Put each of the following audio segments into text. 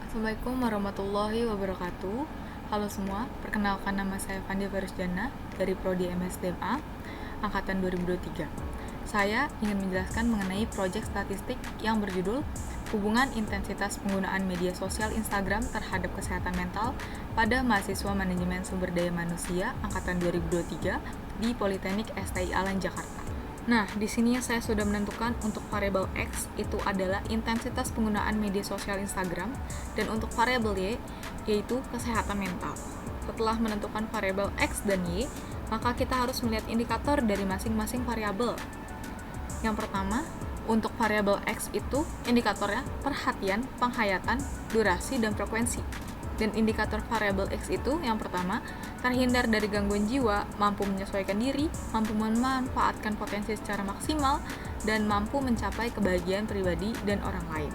Assalamualaikum warahmatullahi wabarakatuh. Halo semua, perkenalkan nama saya Fandi Farisjana dari Prodi MSDMA Angkatan 2023. Saya ingin menjelaskan mengenai proyek statistik yang berjudul Hubungan Intensitas Penggunaan Media Sosial Instagram Terhadap Kesehatan Mental pada Mahasiswa Manajemen Sumber Daya Manusia Angkatan 2023 di Politeknik STI Allen, Jakarta. Nah, di sini saya sudah menentukan untuk variabel X itu adalah intensitas penggunaan media sosial Instagram, dan untuk variabel Y yaitu kesehatan mental. Setelah menentukan variabel X dan Y, maka kita harus melihat indikator dari masing-masing variabel. Yang pertama, untuk variabel X itu indikatornya perhatian, penghayatan, durasi, dan frekuensi. Dan indikator variabel X itu yang pertama, terhindar dari gangguan jiwa, mampu menyesuaikan diri, mampu memanfaatkan potensi secara maksimal, dan mampu mencapai kebahagiaan pribadi dan orang lain.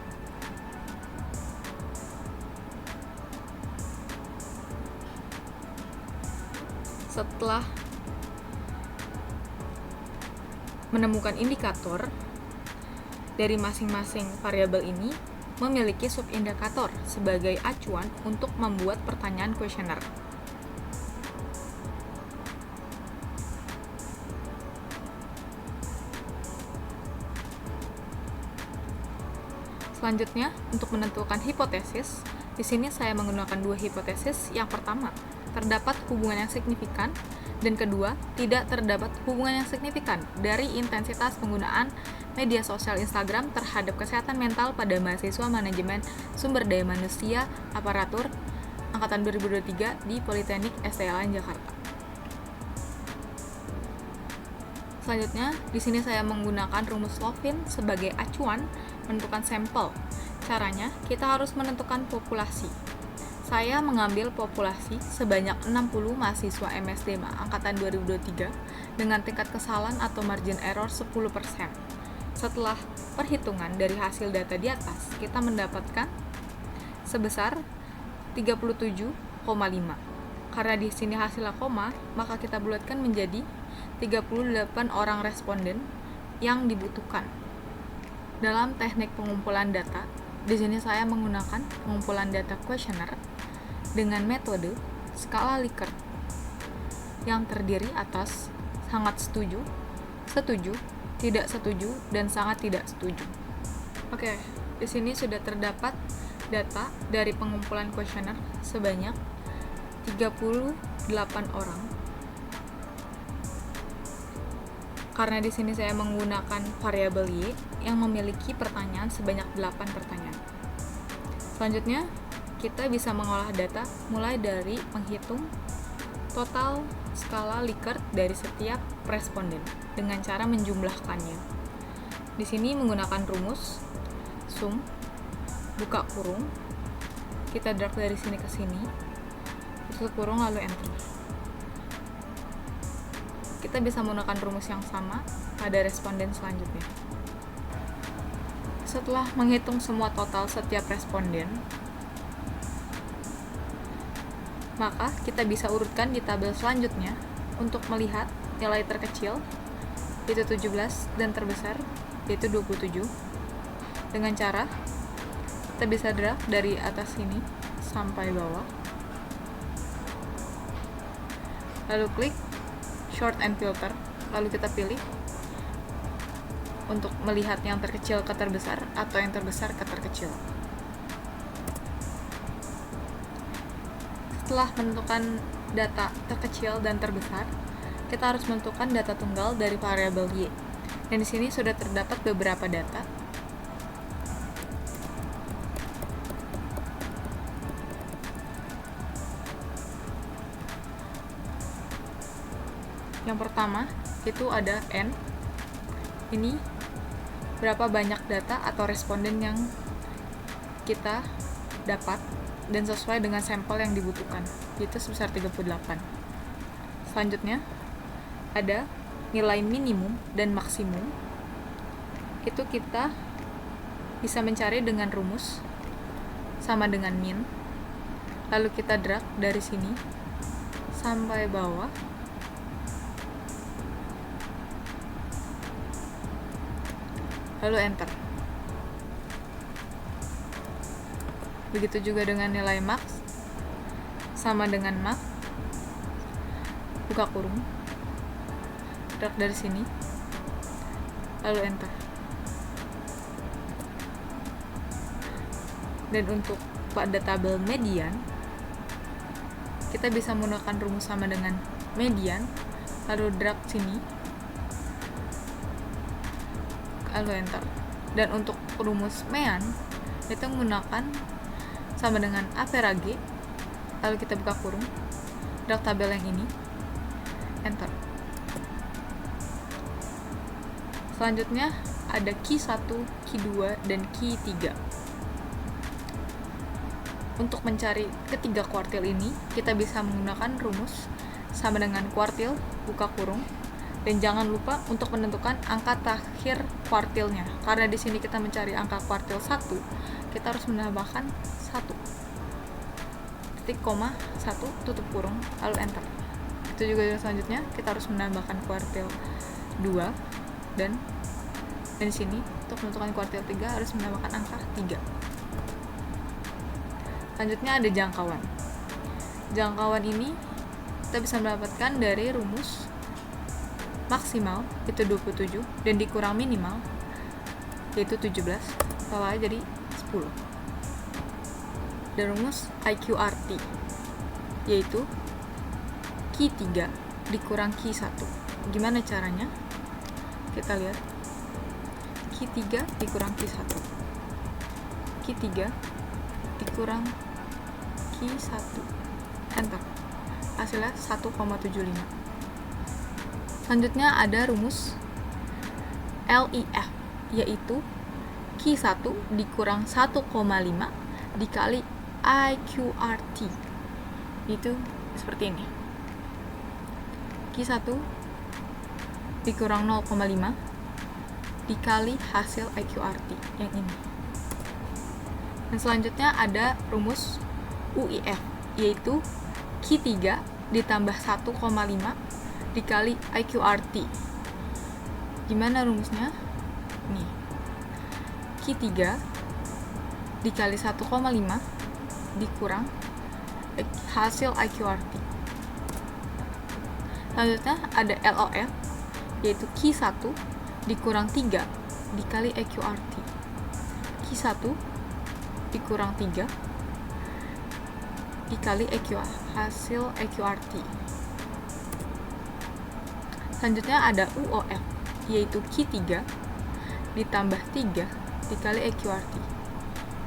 Setelah menemukan indikator dari masing-masing variabel ini, memiliki subindikator sebagai acuan untuk membuat pertanyaan kuesioner. Selanjutnya, untuk menentukan hipotesis, di sini saya menggunakan dua hipotesis. Yang pertama, terdapat hubungan yang signifikan, dan kedua, tidak terdapat hubungan yang signifikan dari intensitas penggunaan media sosial Instagram terhadap kesehatan mental pada mahasiswa manajemen sumber daya manusia aparatur angkatan 2023 di Politeknik STI Allen, Jakarta. Selanjutnya, di sini saya menggunakan rumus Lovin sebagai acuan menentukan sampel. Caranya, kita harus menentukan populasi. Saya mengambil populasi sebanyak 60 mahasiswa MSDMA angkatan 2023 dengan tingkat kesalahan atau margin error 10%. Setelah perhitungan dari hasil data di atas, kita mendapatkan sebesar 37,5. Karena di sini hasilnya koma, maka kita bulatkan menjadi 38 orang responden yang dibutuhkan. Dalam teknik pengumpulan data, di sini saya menggunakan pengumpulan data kuesioner dengan metode skala Likert yang terdiri atas sangat setuju, setuju, tidak setuju, dan sangat tidak setuju. Oke, di sini sudah terdapat data dari pengumpulan kuesioner sebanyak 38 orang. Karena di sini saya menggunakan variabel Y yang memiliki pertanyaan sebanyak 8 pertanyaan. Selanjutnya, kita bisa mengolah data mulai dari menghitung total skala Likert dari setiap responden dengan cara menjumlahkannya. Di sini menggunakan rumus sum, buka kurung, kita drag dari sini ke sini, tutup kurung lalu enter. Kita bisa menggunakan rumus yang sama pada responden selanjutnya. Setelah menghitung semua total setiap responden, maka kita bisa urutkan di tabel selanjutnya untuk melihat nilai terkecil yaitu 17 dan terbesar yaitu 27. Dengan cara kita bisa drag dari atas sini sampai bawah, lalu klik Sort and Filter, lalu kita pilih untuk melihat yang terkecil ke terbesar atau yang terbesar ke terkecil. Setelah menentukan data terkecil dan terbesar, kita harus menentukan data tunggal dari variabel Y. Dan di sini sudah terdapat beberapa data. Yang pertama, itu ada N. Ini berapa banyak data atau responden yang kita dapat dan sesuai dengan sampel yang dibutuhkan, yaitu sebesar 38. Selanjutnya, ada nilai minimum dan maksimum. Itu kita bisa mencari dengan rumus sama dengan min. Lalu kita drag dari sini sampai bawah. Lalu enter. Begitu juga dengan nilai max sama dengan max, buka kurung, drag dari sini, lalu enter. Dan untuk pada tabel median, kita bisa menggunakan rumus sama dengan median, lalu drag sini, lalu enter. Dan untuk rumus mean, kita menggunakan sama dengan average, lalu kita buka kurung, drag tabel yang ini, enter. Selanjutnya ada key 1, key 2, dan key 3. Untuk mencari ketiga kuartil ini, kita bisa menggunakan rumus sama dengan kuartil, buka kurung, dan jangan lupa untuk menentukan angka terakhir kuartilnya. Karena di sini kita mencari angka kuartil 1, kita harus menambahkan 1. Titik, koma, 1, tutup kurung, lalu enter. Itu juga selanjutnya, kita harus menambahkan kuartil 2, dan di sini untuk menentukan kuartil 3 harus menambahkan angka 3. Selanjutnya ada jangkauan. Jangkauan ini kita bisa mendapatkan dari rumus maksimal itu 27 dan dikurang minimal yaitu 17, tambah jadi 10. Dan rumus IQRT yaitu key 3 dikurang key 1. Gimana caranya? Kita lihat. Key 3 dikurang key 1. Key 3 dikurang key 1, enter. Hasilnya 1,75. Selanjutnya ada rumus LIF, yaitu key 1 dikurang 1,5 dikali IQRT. Itu seperti ini. Key 1 dikurang 0,5 dikali hasil IQRT yang ini. Dan selanjutnya ada rumus UIF, yaitu key 3 ditambah 1,5 dikali IQRT. Gimana rumusnya? Nih. Key 3 dikali 1,5 dikurang hasil IQRT. Selanjutnya ada LOF, yaitu key 1 dikurang 3 dikali IQRT. Key 1 dikurang 3 dikali hasil IQRT. Selanjutnya ada UOF, yaitu key 3 ditambah 3 dikali IQRT.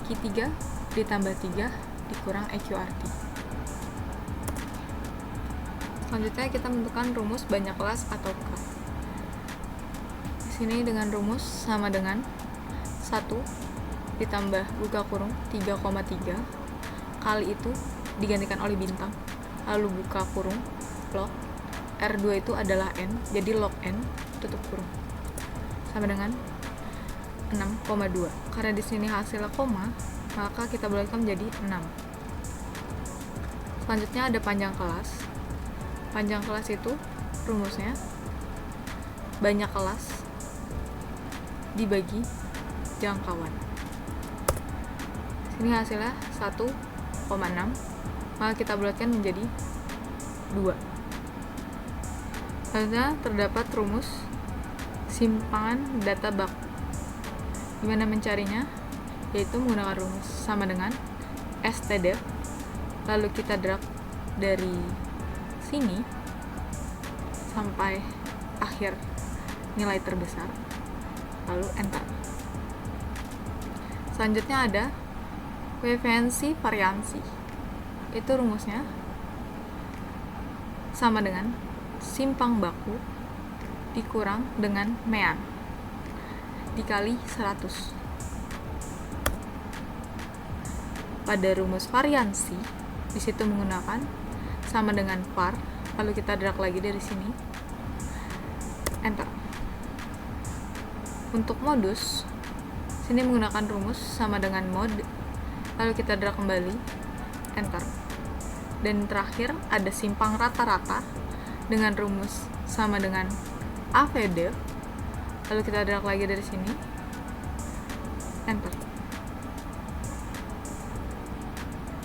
Key 3 ditambah 3 dikurang IQRT. Selanjutnya kita menentukan rumus banyak kelas atau K. Di sini dengan rumus sama dengan 1 ditambah buka kurung 3,3 kali itu digantikan oleh bintang, lalu buka kurung log R2 itu adalah N, jadi log N tutup kurung sama dengan 6,2. Karena di sini hasilnya koma, maka kita bulatkan menjadi 6. Selanjutnya ada panjang kelas. Panjang kelas itu rumusnya banyak kelas dibagi jangkauan. Ini hasilnya 1,6, maka kita bulatkan menjadi 2. Selanjutnya terdapat rumus simpangan data baku. Gimana mencarinya? Yaitu menggunakan rumus sama dengan stdef, lalu kita drag dari sini sampai akhir nilai terbesar, lalu enter. Selanjutnya ada koefisiensi variansi. Itu rumusnya sama dengan simpang baku dikurang dengan mean dikali 100. Pada rumus variansi, di situ menggunakan sama dengan var, lalu kita drag lagi dari sini, enter. Untuk modus, sini menggunakan rumus sama dengan mod, lalu kita drag kembali, enter. Dan terakhir ada simpang rata-rata dengan rumus sama dengan AVD, lalu kita drag lagi dari sini, enter.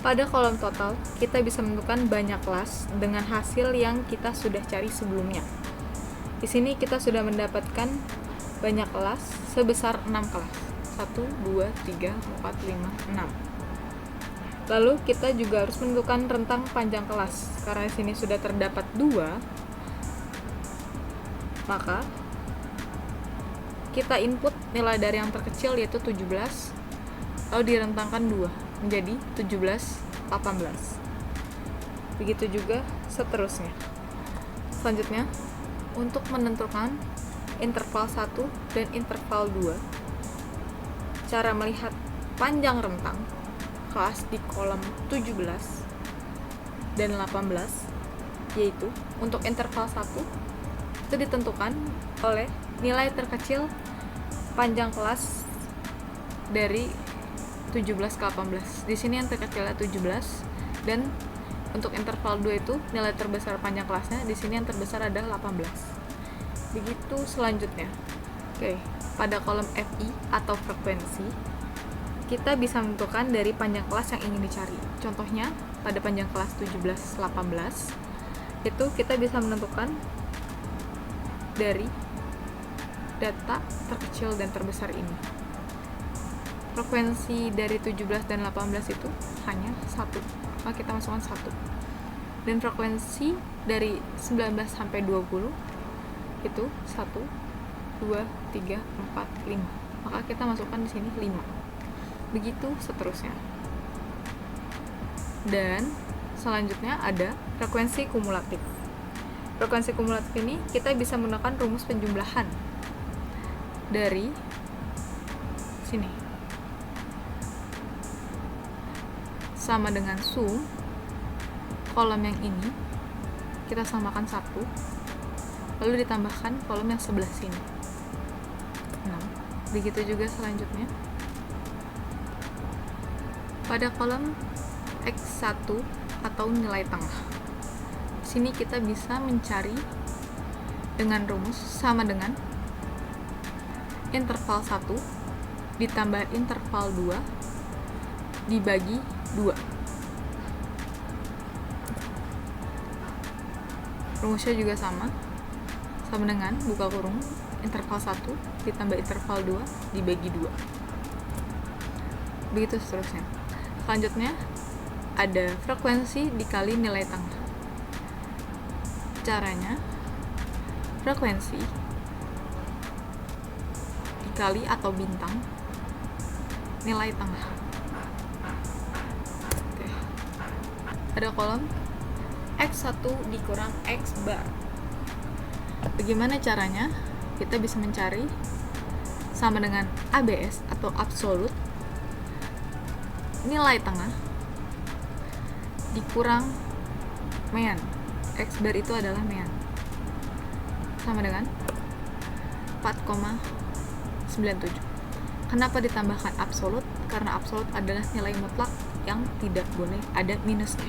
Pada kolom total, kita bisa menentukan banyak kelas dengan hasil yang kita sudah cari sebelumnya. Di sini kita sudah mendapatkan banyak kelas sebesar 6 kelas. 1, 2, 3, 4, 5, 6. Lalu kita juga harus menentukan rentang panjang kelas. Karena di sini sudah terdapat 2, maka kita input nilai dari yang terkecil yaitu 17, lalu direntangkan 2 menjadi 17, 18. Begitu juga seterusnya. Selanjutnya, untuk menentukan interval 1 dan interval 2, cara melihat panjang rentang kelas di kolom 17 dan 18, yaitu untuk interval 1 itu ditentukan oleh nilai terkecil panjang kelas dari 17 ke 18. Di sini yang terkecilnya 17, dan untuk interval 2 itu nilai terbesar panjang kelasnya, di sini yang terbesar adalah 18. Begitu selanjutnya. Oke, pada kolom FI atau frekuensi, kita bisa menentukan dari panjang kelas yang ingin dicari. Contohnya, pada panjang kelas 17, 18, itu kita bisa menentukan dari data terkecil dan terbesar ini. Frekuensi dari 17 dan 18 itu hanya 1, maka kita masukkan 1. Dan frekuensi dari 19 sampai 20 itu 1, 2, 3, 4, 5. Maka kita masukkan di sini 5. Begitu seterusnya. Dan selanjutnya ada frekuensi kumulatif. Frekuensi kumulatif ini kita bisa menggunakan rumus penjumlahan dari sini. Sama dengan sum, kolom yang ini kita samakan 1, lalu ditambahkan kolom yang sebelah sini 6. Begitu juga selanjutnya pada kolom X1 atau nilai tengah. Sini kita bisa mencari dengan rumus sama dengan interval 1 ditambah interval 2 dibagi 2. Rumusnya juga sama dengan buka kurung interval 1 ditambah interval 2 dibagi 2. Begitu seterusnya. Selanjutnya ada frekuensi dikali nilai tengah. Caranya, frekuensi dikali atau bintang nilai tengah. Oke. Ada kolom X1 dikurang X bar. Bagaimana caranya? Kita bisa mencari sama dengan ABS atau absolut nilai tengah dikurang mean. X bar itu adalah mean, sama dengan 4,97. Kenapa ditambahkan absolut? Karena absolut adalah nilai mutlak yang tidak boleh ada minusnya.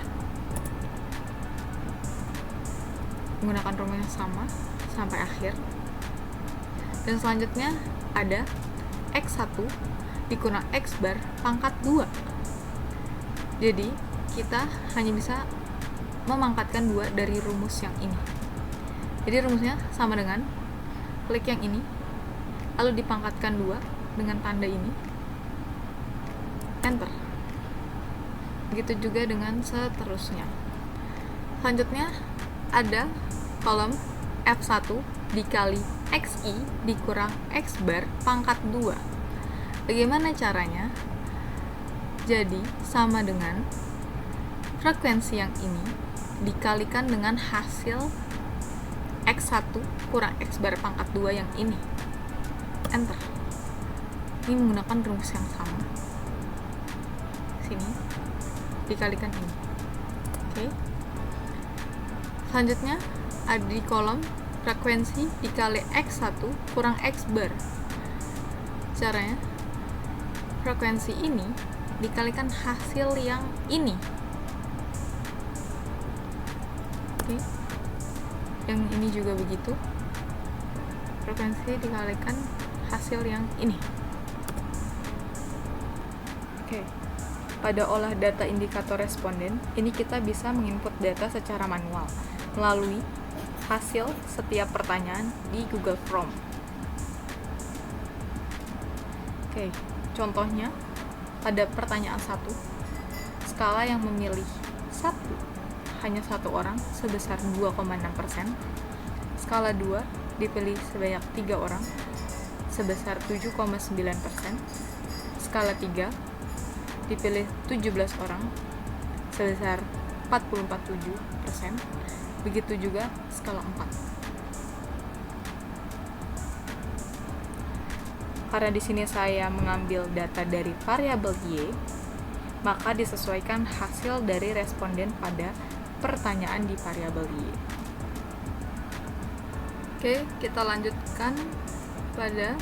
Menggunakan rumus yang sama sampai akhir. Dan selanjutnya ada X1 dikurang X bar pangkat 2. Jadi kita hanya bisa memangkatkan 2 dari rumus yang ini. Jadi rumusnya sama dengan klik yang ini, lalu dipangkatkan 2 dengan tanda ini, enter. Begitu juga dengan seterusnya. Selanjutnya ada kolom F1 dikali XI dikurang X bar pangkat 2. Bagaimana caranya? Jadi sama dengan frekuensi yang ini dikalikan dengan hasil X1 kurang X bar pangkat 2 yang ini, enter. Ini menggunakan rumus yang sama, sini dikalikan ini. Oke. Selanjutnya ada di kolom frekuensi dikali X1 kurang X bar. Caranya, frekuensi ini dikalikan hasil yang ini. Oke. Yang ini juga begitu. Frekuensi dikalikan hasil yang ini. Oke. Pada olah data indikator responden, ini kita bisa menginput data secara manual melalui hasil setiap pertanyaan di Google Form. Oke, contohnya pada pertanyaan 1, skala yang memilih hanya satu orang sebesar 2,6%, skala 2 dipilih sebanyak 3 orang sebesar 7,9%, skala 3 dipilih 17 orang sebesar 44,7%, begitu juga skala 4. Karena di sini saya mengambil data dari variabel Y, maka disesuaikan hasil dari responden pada pertanyaan di variabel Y. Oke, kita lanjutkan pada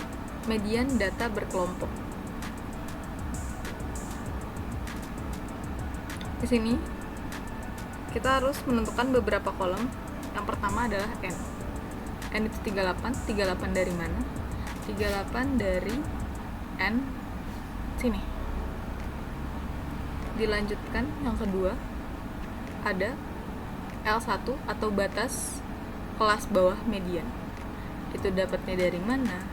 median data berkelompok. Di sini kita harus menentukan beberapa kolom. Yang pertama adalah N. N itu 38. 38 dari mana? 38 dari N sini. Dilanjutkan yang kedua ada L1 atau batas kelas bawah median. Itu dapatnya dari mana?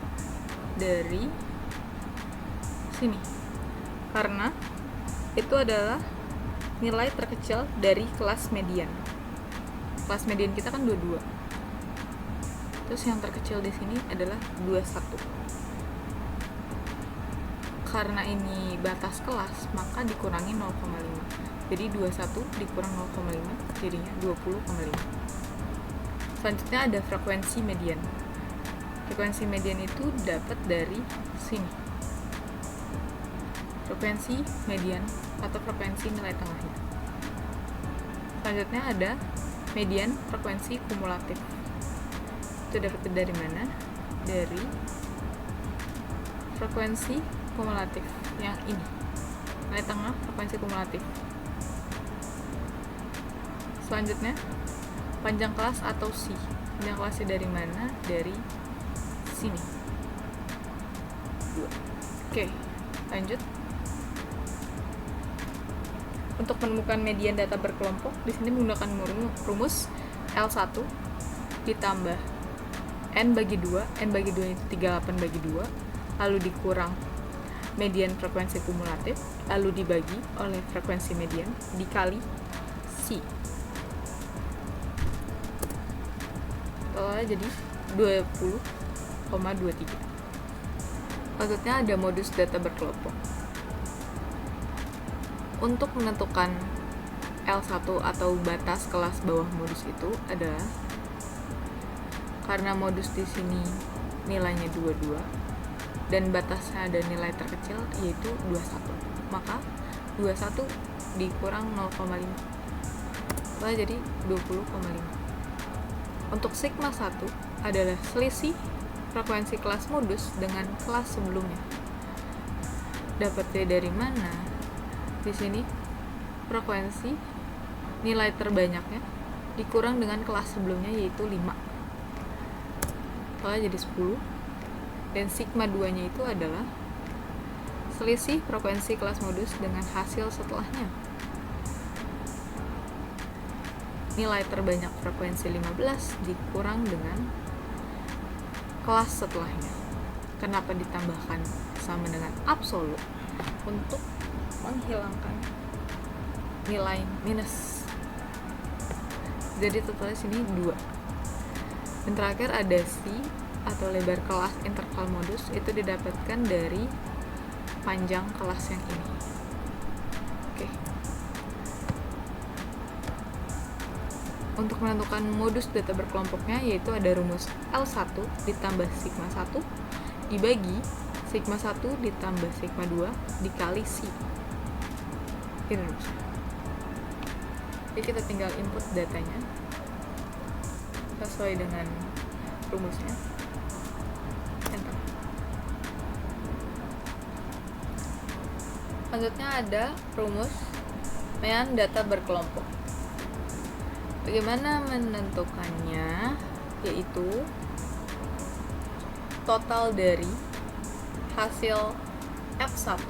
Dari sini. Karena itu adalah nilai terkecil dari kelas median. Kelas median kita kan 22. Terus yang terkecil di sini adalah 21. Karena ini batas kelas, maka dikurangi 0,5. Jadi 21 dikurang 0,5 jadinya 20,5. Selanjutnya ada frekuensi median. Frekuensi median itu dapat dari sini. Frekuensi median atau frekuensi nilai tengahnya. Selanjutnya ada median frekuensi kumulatif. Itu dapat dari mana? Dari frekuensi kumulatif yang ini. Nilai tengah frekuensi kumulatif. Selanjutnya panjang kelas atau C. Panjang kelasnya dari mana? Dari sini. 2. Oke, lanjut. Untuk menemukan median data berkelompok, di sini menggunakan rumus L1 ditambah N bagi 2, N bagi 2 itu 38 bagi 2, lalu dikurang median frekuensi kumulatif, lalu dibagi oleh frekuensi median, dikali C. Totalnya jadi 20,23. Maksudnya ada modus data berkelompok. Untuk menentukan L1 atau batas kelas bawah modus itu adalah karena modus di sini nilainya 22 dan batasnya ada nilai terkecil yaitu 21. Maka 21 dikurang 0,5. Jadi 20,5. Untuk sigma 1 adalah selisih frekuensi kelas modus dengan kelas sebelumnya. Dapatnya dari mana? Di sini frekuensi nilai terbanyaknya dikurang dengan kelas sebelumnya yaitu 5. Jadi 10. Dan sigma 2 nya itu adalah selisih frekuensi kelas modus dengan hasil setelahnya. Nilai terbanyak frekuensi 15 dikurang dengan kelas setelahnya. Kenapa ditambahkan sama dengan absolut? Untuk menghilangkan nilai minus. Jadi totalnya sini 2. Dan terakhir ada C atau lebar kelas interval modus, itu didapatkan dari panjang kelas yang ini. Oke. Untuk menentukan modus data berkelompoknya yaitu ada rumus L1 ditambah sigma 1 dibagi sigma 1 ditambah sigma 2 dikali C. Ini rumusnya. Jadi kita tinggal input datanya sesuai dengan rumusnya. Enter. Selanjutnya ada rumus median data berkelompok. Bagaimana menentukannya? Yaitu total dari hasil F1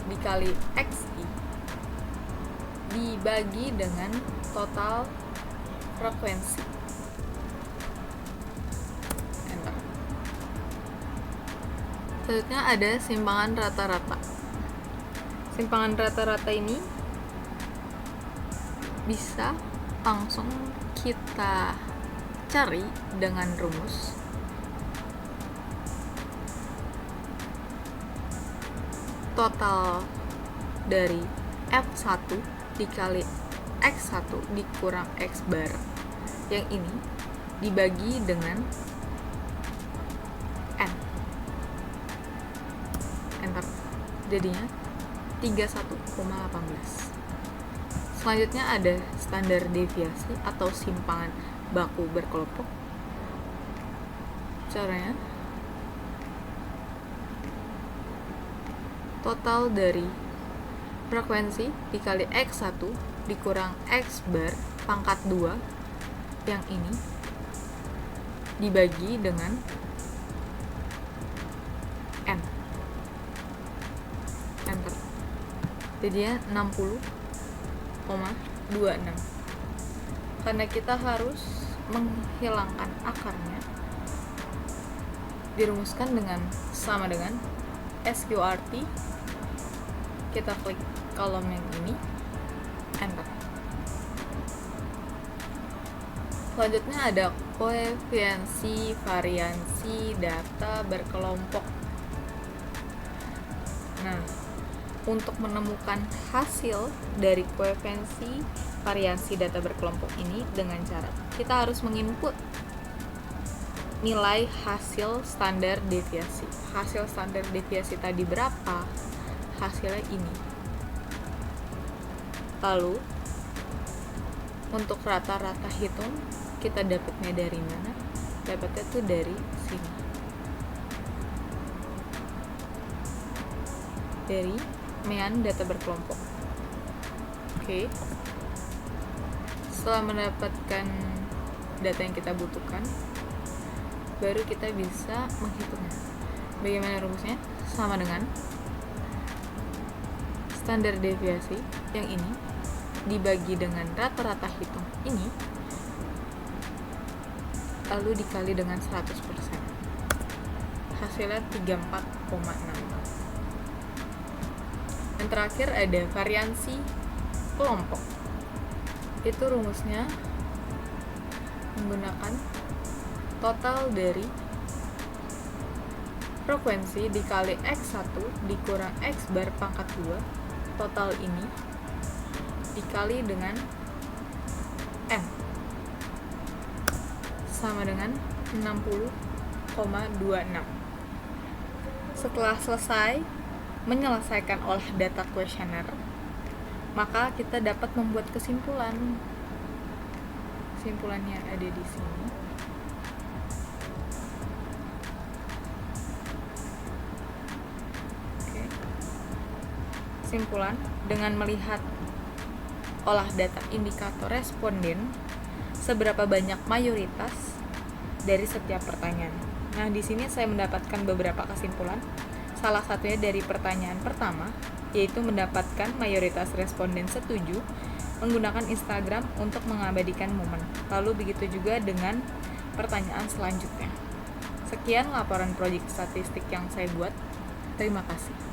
dikali XI dibagi dengan total frekuensi. Enter. Selanjutnya ada simpangan rata-rata. Simpangan rata-rata ini bisa langsung kita cari dengan rumus total dari F1 dikali X1 dikurang X bar yang ini dibagi dengan N. Enter. Jadinya 31,18. Selanjutnya ada standar deviasi atau simpangan baku berkelompok. Caranya total dari frekuensi dikali X1 dikurang X bar pangkat 2 yang ini dibagi dengan N. Enter. Jadinya 60,26. Karena kita harus menghilangkan akarnya, dirumuskan dengan sama dengan SQRT. Kita klik kolom yang ini, enter. Selanjutnya ada koefiensi variansi data berkelompok. Nah, untuk menemukan hasil dari koefiensi variansi data berkelompok ini dengan cara kita harus menginput nilai hasil standar deviasi. Hasil standar deviasi tadi berapa? Hasilnya ini. Lalu untuk rata-rata hitung kita dapatnya dari mana? Dapatnya tuh dari sini. Dari mean data berkelompok. Oke. Setelah mendapatkan data yang kita butuhkan, baru kita bisa menghitungnya. Bagaimana rumusnya? Sama dengan standar deviasi yang ini dibagi dengan rata-rata hitung ini, lalu dikali dengan 100%. Hasilnya 34,6. Yang terakhir ada variansi kelompok. Itu rumusnya menggunakan total dari frekuensi dikali X1 dikurang X bar pangkat 2, total ini dikali dengan N sama dengan 60,26. Setelah selesai menyelesaikan olah data kuesioner, maka kita dapat membuat kesimpulan. Kesimpulannya ada di sini. Oke. Kesimpulan, dengan melihat olah data indikator responden, seberapa banyak mayoritas dari setiap pertanyaan. Nah, di sini saya mendapatkan beberapa kesimpulan. Salah satunya dari pertanyaan pertama, yaitu mendapatkan mayoritas responden setuju menggunakan Instagram untuk mengabadikan momen. Lalu begitu juga dengan pertanyaan selanjutnya. Sekian laporan proyek statistik yang saya buat. Terima kasih.